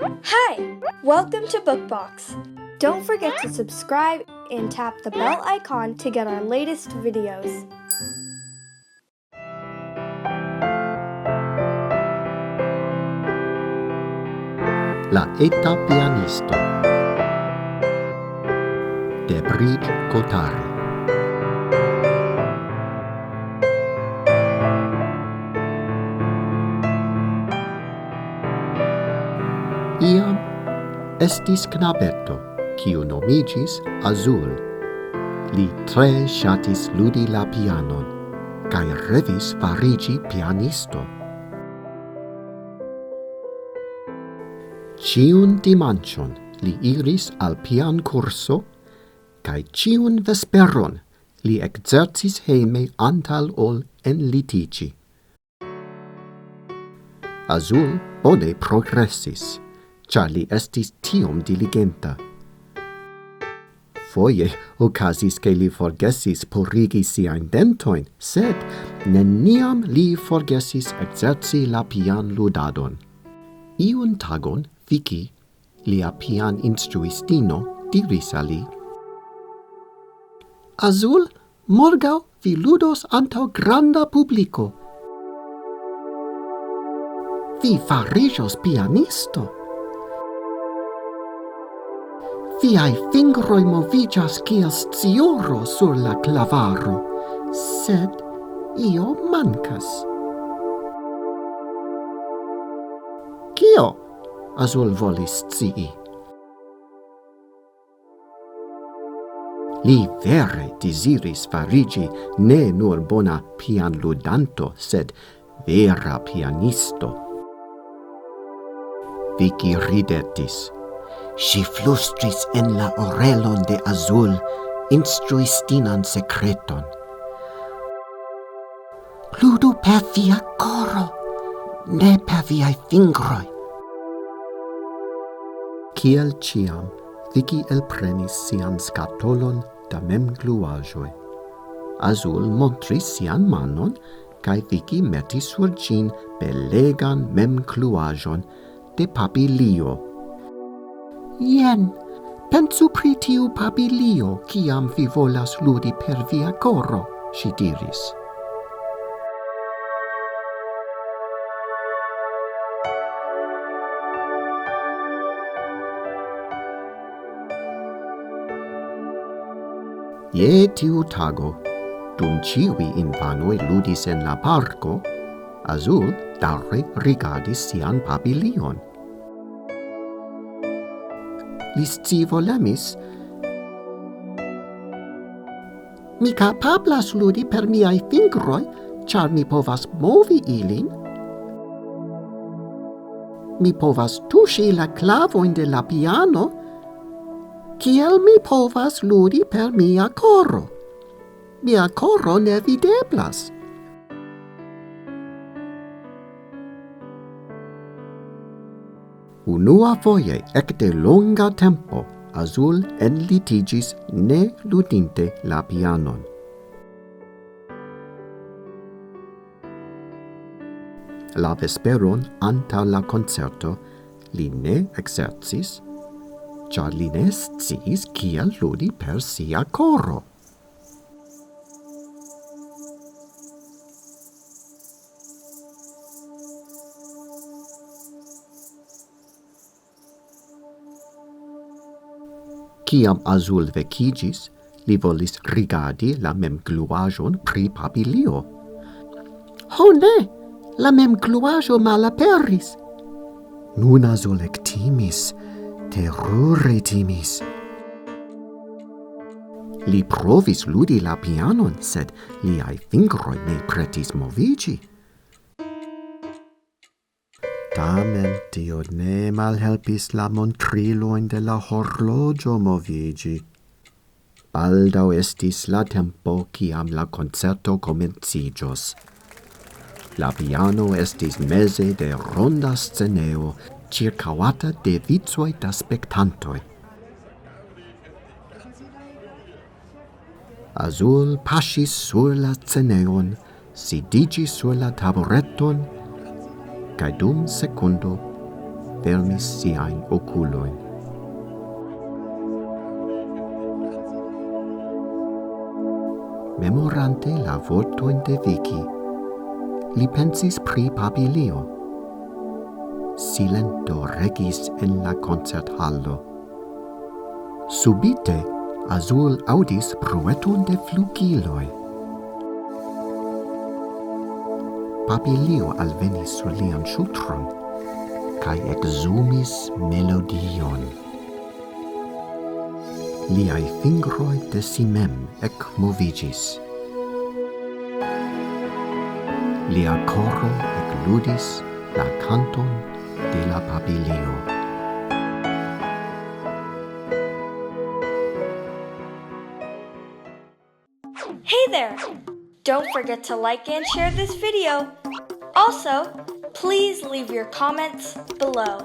Hi! Welcome to Bookbox. Don't forget to subscribe and tap the bell icon to get our latest videos. La Eta Pianisto de Bridge Kotary. Iam estis knabeto, kiu nomiĝis Azul. Li tre ŝatis ludi la pianon, kaj revis fariĝi pianisto. Ĉiun dimanĉon li iris al piankurso, kaj ĉiun vesperon li ekzercis hejme antaŭ ol enlitiĝi. Azul bone progresis, ĉar li estis tiom diligenta. Foje okazis ke li forgesis purigi siajn dentojn, sed neniam li forgesis ekzerci la pianludadon. Iun tagon Vicky, lia pianinstruistino, diris al li: Azul, morgaŭ vi ludos antaŭ granda publiko. Vi fariĝos pianisto. Viaj fingroj moviĝas kiel scioro sur la klavaro, sed io mankas. Kio? Azul volis scii. Li vere desiris fariĝi ne nur bona pianludanto, sed vera pianisto. Vicky ridetis. Ŝi flustris en la orelon de Azul instruistinan sekreton. Ludu per via koro, ne per viaj fingroj. Kiel ĉiam, Vicky elprenis sian skatolon da memgluaĵoj. Azul montris sian manon, kaj Vicky metis sur ĝin belegan memgluaĵon de papilio. Jen, pensu pri tiu papilio, kiam vi volas ludi per via koro, ŝi diris. Je tiu tago, dum ĉiuj infanoj ludis en la parko, Azul daŭre rigardis sian papilion. Li scivolemis: Mi kapablas ludi per miaj fingroj, ĉar mi povas movi ilin. Mi povas tuŝi la klavojn de la piano, kiel mi povas ludi per mia koro. Mia koro ne videblas. Unuafoje ekde longa tempo Azul enlitiĝis ne ludinte la pianon. La vesperon antaŭ la koncerto li ne ekzercis, ĉar li ne sciis kiel ludi per sia koro. Kiam Azul vekiĝis, li volis rigardi la memgluaĵon pri papilio. Ho ne! La memgluaĵo malaperis! Nun Azul ektimis, terure timis. Li provis ludi la pianon, sed liaj fingroj ne pretis moviĝi. Tamen tio ne malhelpis la montrilojn de la horloĝo moviĝi. Baldaŭ estis la tempo, kiam la koncerto komenciĝos. La piano estis meze de ronda sceneo, ĉirkaŭata de vicoj da spektantoj. Azul paŝis sur la sceneon, sidiĝis sur la tabureton, kaj dum sekundo fermis siain oculoin. Memorante la vortoin de Vicky, li pensis pri Papilio. Silento regis en la concerthallo. Subite Azul audis brueton de flugiloi. Papilio alvenis sur lian ŝultron kaj exumis melodion. Liaj fingroj de si mem ekmovigis. Lia koro ekludis la canton de la Papilio. Hey there! Don't forget to like and share this video. Also, please leave your comments below.